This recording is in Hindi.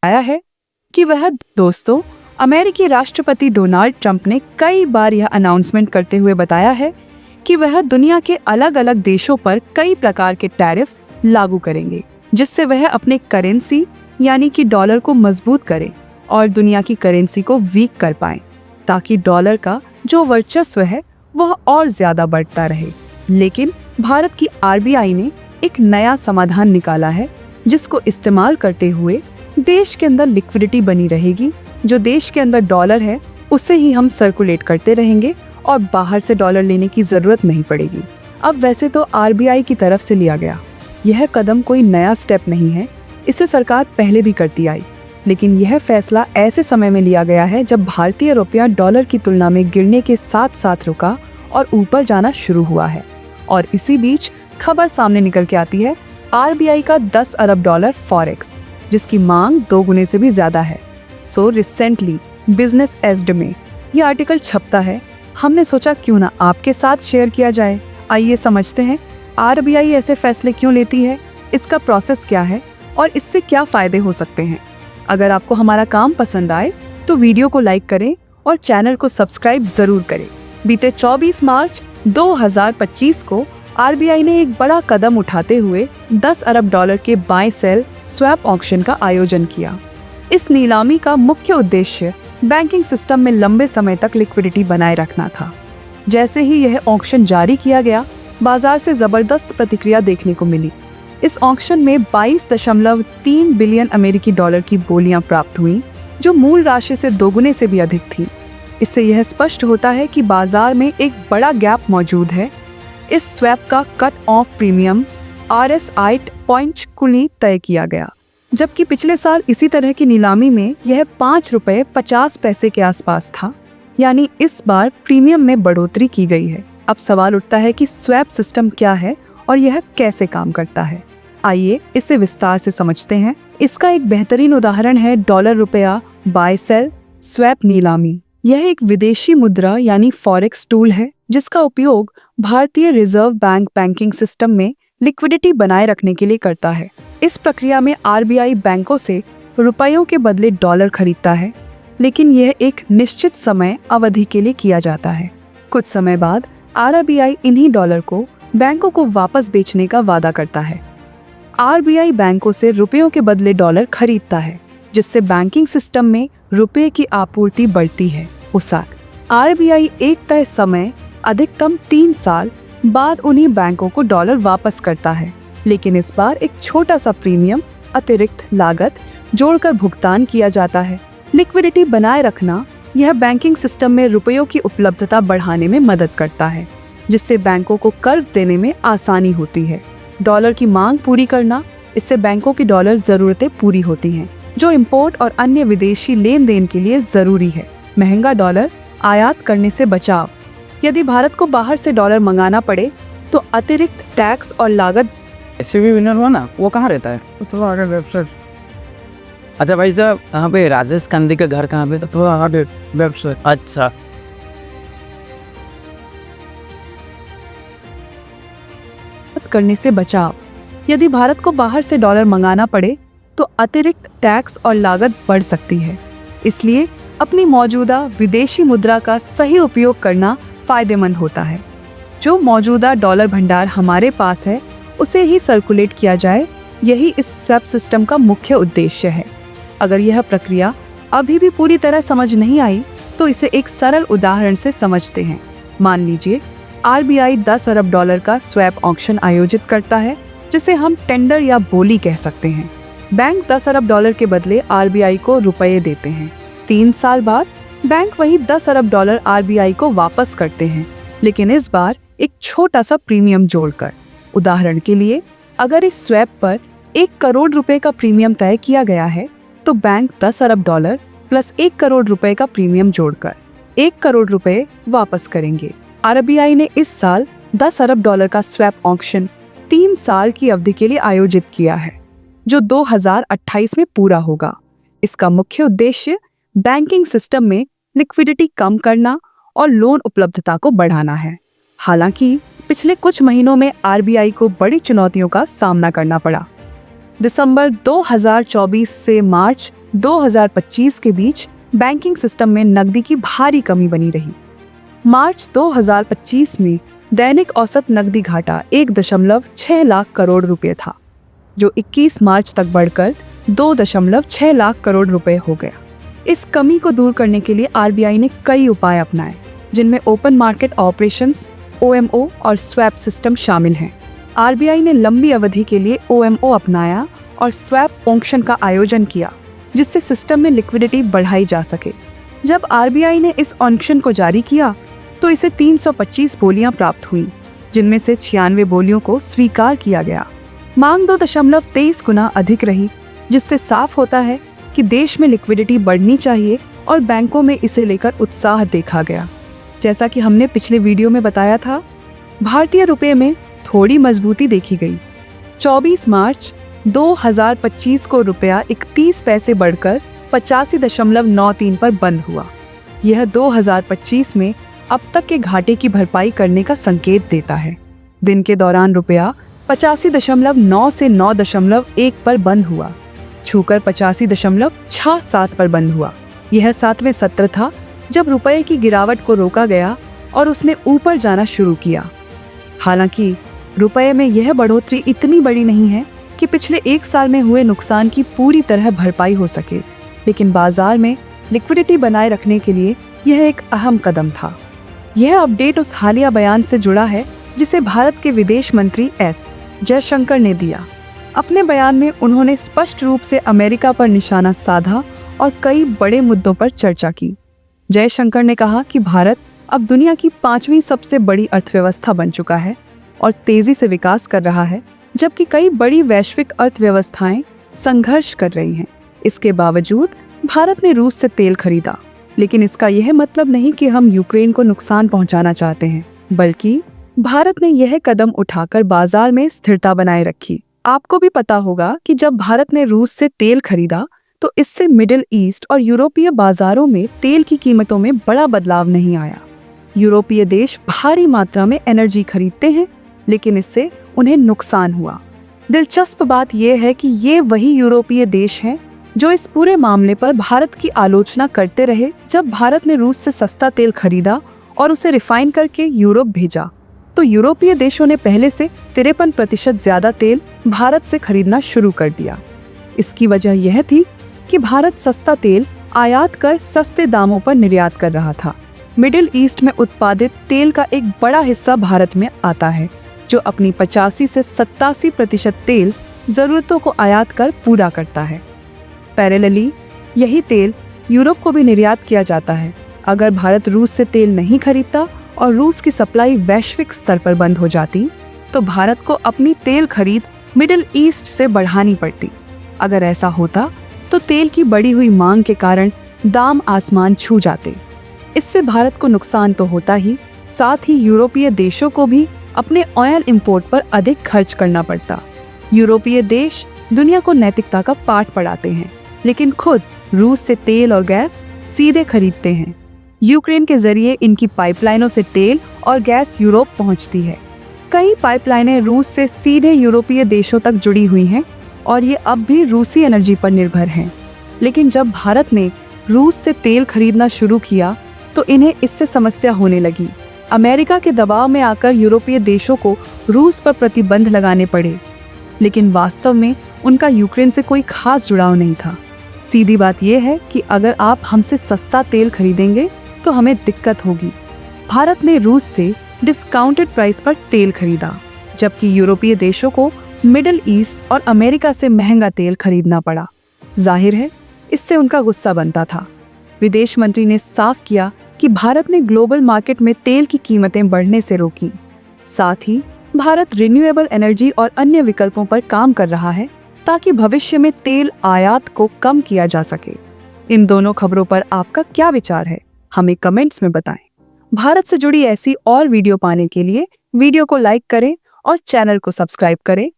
आया है कि वह दोस्तों अमेरिकी राष्ट्रपति डोनाल्ड ट्रंप ने कई बार यह अनाउंसमेंट करते हुए बताया है कि वह दुनिया के अलग अलग देशों पर कई प्रकार के टैरिफ लागू करेंगे, जिससे वह अपने करेंसी यानी कि डॉलर को मजबूत करें और दुनिया की करेंसी को वीक कर पाएं, ताकि डॉलर का जो वर्चस्व है वह और ज्यादा बढ़ता रहे। लेकिन भारत की आरबीआई ने एक नया समाधान निकाला है, जिसको इस्तेमाल करते हुए देश के अंदर लिक्विडिटी बनी रहेगी। जो देश के अंदर डॉलर है उसे ही हम सर्कुलेट करते रहेंगे और बाहर से डॉलर लेने की जरूरत नहीं पड़ेगी। अब वैसे तो आरबीआई की तरफ से लिया गया यह कदम कोई नया स्टेप नहीं है, इसे सरकार पहले भी करती आई, लेकिन यह फैसला ऐसे समय में लिया गया है जब भारतीय रुपया डॉलर की तुलना में गिरने के साथ साथ रुका और ऊपर जाना शुरू हुआ है। और इसी बीच खबर सामने निकल के आती है आरबीआई का 10 अरब डॉलर फॉरेक्स, जिसकी मांग 2 गुने से भी ज्यादा है। सो रिसेंटली बिजनेस एज्ड में यह आर्टिकल छपता है। हमने सोचा क्यों ना आपके साथ शेयर किया जाए। आइए समझते हैं आरबीआई ऐसे फैसले क्यों लेती है, इसका प्रोसेस क्या है और इससे क्या फायदे हो सकते हैं। अगर आपको हमारा काम पसंद आए तो वीडियो को लाइक करें और चैनल को सब्सक्राइब जरूर करें। बीते 24 मार्च 2025 को आरबीआई ने एक बड़ा कदम उठाते हुए 10 अरब डॉलर के बाय सेल स्वैप ऑक्शन का आयोजन किया। इस नीलामी का मुख्य उद्देश्य बैंकिंग सिस्टम में लंबे समय तक लिक्विडिटी बनाए रखना था। जैसे ही यह ऑक्शन जारी किया गया, बाजार से जबरदस्त प्रतिक्रिया देखने को मिली। इस ऑक्शन में 22.3 बिलियन अमेरिकी डॉलर की बोलियां प्राप्त हुई, जो मूल राशि से 2 गुने से भी अधिक थी। इससे यह स्पष्ट होता है कि बाजार में एक बड़ा गैप मौजूद है। इस स्वैप का cut off premium RSI point कुली तय किया गया, जबकि पिछले साल इसी तरह की नीलामी में यह 5 रुपये 50 पैसे के आसपास था। यानी इस बार प्रीमियम में बढ़ोतरी की गई है। अब सवाल उठता है कि स्वैप सिस्टम क्या है और यह कैसे काम करता है। आइए इसे विस्तार से समझते हैं। इसका एक बेहतरीन उदाहरण है डॉलर रुपया बाय सेल स्वैप नीलामी। यह एक विदेशी मुद्रा यानी फॉरेक्स टूल है, जिसका उपयोग भारतीय रिजर्व बैंक बैंकिंग सिस्टम में लिक्विडिटी बनाए रखने के लिए करता है। इस प्रक्रिया में आरबीआई बैंकों से रुपयों के बदले डॉलर खरीदता है, लेकिन यह एक निश्चित समय अवधि के लिए किया जाता है। कुछ समय बाद आरबीआई इन्हीं डॉलर को बैंकों को वापस बेचने का वादा करता है। आरबीआई बैंकों से रुपयों के बदले डॉलर खरीदता है, जिससे बैंकिंग सिस्टम में रुपए की आपूर्ति बढ़ती है। उसाक आरबीआई एक तय समय अधिकतम 3 साल बाद उन्हीं बैंकों को डॉलर वापस करता है, लेकिन इस बार एक छोटा सा प्रीमियम अतिरिक्त लागत जोड़कर भुगतान किया जाता है। लिक्विडिटी बनाए रखना यह बैंकिंग सिस्टम में रुपयों की उपलब्धता बढ़ाने में मदद करता है, जिससे बैंकों को कर्ज देने में आसानी होती है। डॉलर की मांग पूरी करना, इससे बैंकों की डॉलर जरूरतें पूरी होती हैं, जो इंपोर्ट और अन्य विदेशी लेन देन के लिए जरूरी है। महंगा डॉलर आयात करने से बचाव। यदि भारत को बाहर से डॉलर मंगाना पड़े तो अतिरिक्त टैक्स और लागत। एसयूवी विनर हुआ ना, वो कहाँ रहता है? तो आगे वेबसाइट अच्छा भाई साहब, यहाँ पे राजेश कांदी का घर कहाँ पे? तो आगे वेबसाइट। अच्छा, करने से बचाव। यदि भारत को बाहर से डॉलर मंगाना पड़े तो अतिरिक्त टैक्स और लागत बढ़ सकती है। इसलिए अपनी मौजूदा विदेशी मुद्रा का सही उपयोग करना फायदेमंद होता है। जो मौजूदा डॉलर भंडार हमारे पास है उसे ही सर्कुलेट किया जाए, यही इस स्वैप सिस्टम का मुख्य उद्देश्य है। अगर यह प्रक्रिया अभी भी पूरी तरह समझ नहीं आई तो इसे एक सरल उदाहरण से समझते हैं। मान लीजिए आरबीआई 10 अरब डॉलर का स्वैप ऑक्शन आयोजित करता है, जिसे हम टेंडर या बोली कह सकते हैं। बैंक 10 अरब डॉलर के बदले आरबीआई को रुपए देते हैं। 3 साल बाद बैंक वही 10 अरब डॉलर आरबीआई को वापस करते हैं, लेकिन इस बार एक छोटा सा प्रीमियम जोड़कर। उदाहरण के लिए, अगर इस स्वैप पर 1 करोड़ रुपए का प्रीमियम तय किया गया है तो बैंक 10 अरब डॉलर प्लस 1 करोड़ रुपए का प्रीमियम जोड़कर 1 करोड़ रुपए वापस करेंगे। आरबीआई ने इस साल 10 अरब डॉलर का स्वैप ऑक्शन 3 साल की अवधि के लिए आयोजित किया है, जो 2028 में पूरा होगा। इसका मुख्य उद्देश्य बैंकिंग सिस्टम में लिक्विडिटी कम करना और लोन उपलब्धता को बढ़ाना है। हालांकि पिछले कुछ महीनों में आरबीआई को बड़ी चुनौतियों का सामना करना पड़ा। दिसंबर 2024 से मार्च 2025 के बीच बैंकिंग सिस्टम में नकदी की भारी कमी बनी रही। मार्च 2025 में दैनिक औसत नकदी घाटा 1.6 लाख करोड़ रुपए था, जो 21 मार्च तक बढ़कर 2.6 लाख करोड़ रुपए हो गया। इस कमी को दूर करने के लिए आरबीआई ने कई उपाय अपनाए, जिनमें ओपन मार्केट ऑपरेशंस OMO और स्वैप सिस्टम शामिल हैं। आरबीआई ने लंबी अवधि के लिए OMO अपनाया और स्वैप ऑक्शन का आयोजन किया, जिससे सिस्टम में लिक्विडिटी बढ़ाई जा सके। जब आरबीआई ने इस ऑक्शन को जारी किया तो इसे 325 बोलियां प्राप्त हुई, जिनमें से 96 बोलियों को स्वीकार किया गया। मांग 2.23 गुना अधिक रही, जिससे साफ होता है कि देश में लिक्विडिटी बढ़नी चाहिए और बैंकों में इसे लेकर उत्साह देखा गया। जैसा कि हमने पिछले वीडियो में बताया था, भारतीय रुपये में थोड़ी मजबूती देखी गई। 24 मार्च 2025 को रुपया 31 पैसे बढ़कर 85.93 पर बंद हुआ। यह 2025 में अब तक के घाटे की भरपाई करने का संकेत देता है। दिन के दौरान रुपया 85.9 से 9.1 पर बंद हुआ, छूकर 85.67 पर बंद हुआ। यह 7वें सत्र था जब रुपये की गिरावट को रोका गया और उसने ऊपर जाना शुरू किया। हालांकि रुपये में यह बढ़ोतरी इतनी बड़ी नहीं है कि पिछले एक साल में हुए नुकसान की पूरी तरह भरपाई हो सके, लेकिन बाजार में लिक्विडिटी बनाए रखने के लिए यह एक अहम कदम था। यह अपडेट उस हालिया बयान से जुड़ा है जिसे भारत के विदेश मंत्री एस जयशंकर ने दिया। अपने बयान में उन्होंने स्पष्ट रूप से अमेरिका पर निशाना साधा और कई बड़े मुद्दों पर चर्चा की। जयशंकर ने कहा कि भारत अब दुनिया की 5वीं सबसे बड़ी अर्थव्यवस्था बन चुका है और तेजी से विकास कर रहा है, जबकि कई बड़ी वैश्विक अर्थव्यवस्थाएं संघर्ष कर रही हैं। इसके बावजूद भारत ने रूस से तेल खरीदा, लेकिन इसका यह मतलब नहीं कि हम यूक्रेन को नुकसान पहुंचाना चाहते हैं, बल्कि भारत ने यह कदम उठाकर बाजार में स्थिरता बनाए रखी। आपको भी पता होगा कि जब भारत ने रूस से तेल खरीदा तो इससे मिडिल ईस्ट और यूरोपीय बाजारों में तेल की कीमतों में बड़ा बदलाव नहीं आया। यूरोपीय देश भारी मात्रा में एनर्जी खरीदते हैं, लेकिन इससे उन्हें नुकसान हुआ। दिलचस्प बात यह है कि ये वही यूरोपीय देश हैं जो इस पूरे मामले पर भारत की आलोचना करते रहे जब भारत ने रूस से सस्ता तेल खरीदा और उसे रिफाइन करके यूरोप भेजा। तो यूरोपीय देशों ने पहले से 53% ज्यादा तेल भारत से खरीदना शुरू कर दिया। इसकी वजह यह थी कि भारत सस्ता तेल आयात कर सस्ते दामों पर निर्यात कर रहा था। मिडिल ईस्ट में उत्पादित तेल का एक बड़ा हिस्सा भारत में आता है, जो अपनी 85 से 87% तेल जरूरतों को आयात कर पूरा करता है। पैरेलली यही तेल यूरोप को भी निर्यात किया जाता है। अगर भारत रूस से तेल नहीं खरीदता और रूस की सप्लाई वैश्विक स्तर पर बंद हो जाती, तो भारत को अपनी तेल खरीद मिडिल ईस्ट से बढ़ानी पड़ती। अगर ऐसा होता तो तेल की बढ़ी हुई मांग के कारण दाम आसमान छू जाते। इससे भारत को नुकसान तो होता ही, साथ ही यूरोपीय देशों को भी अपने ऑयल इंपोर्ट पर अधिक खर्च करना पड़ता। यूरोपीय देश दुनिया को नैतिकता का पाठ पढ़ाते हैं, लेकिन खुद रूस से तेल और गैस सीधे खरीदते हैं। यूक्रेन के जरिए इनकी पाइपलाइनों से तेल और गैस यूरोप पहुंचती है। कई पाइपलाइनें रूस से सीधे यूरोपीय देशों तक जुड़ी हुई हैं और ये अब भी रूसी एनर्जी पर निर्भर हैं। लेकिन जब भारत ने रूस से तेल खरीदना शुरू किया तो इन्हें इससे समस्या होने लगी। अमेरिका के दबाव में आकर यूरोपीय देशों को रूस पर प्रतिबंध लगाने पड़े, लेकिन वास्तव में उनका यूक्रेन से कोई खास जुड़ाव नहीं था। सीधी बात यह है कि अगर आप हमसे सस्ता तेल खरीदेंगे तो हमें दिक्कत होगी। भारत ने रूस से डिस्काउंटेड प्राइस पर तेल खरीदा, जबकि यूरोपीय देशों को मिडिल ईस्ट और अमेरिका से महंगा तेल खरीदना पड़ा। जाहिर है इससे उनका गुस्सा बनता था। विदेश मंत्री ने साफ किया कि भारत ने ग्लोबल मार्केट में तेल की कीमतें बढ़ने से रोकी। साथ ही भारत रिन्यूएबल एनर्जी और अन्य विकल्पों पर काम कर रहा है ताकि भविष्य में तेल आयात को कम किया जा सके। इन दोनों खबरों पर आपका क्या विचार है, हमें कमेंट्स में बताएं। भारत से जुड़ी ऐसी और वीडियो पाने के लिए वीडियो को लाइक करें और चैनल को सब्सक्राइब करें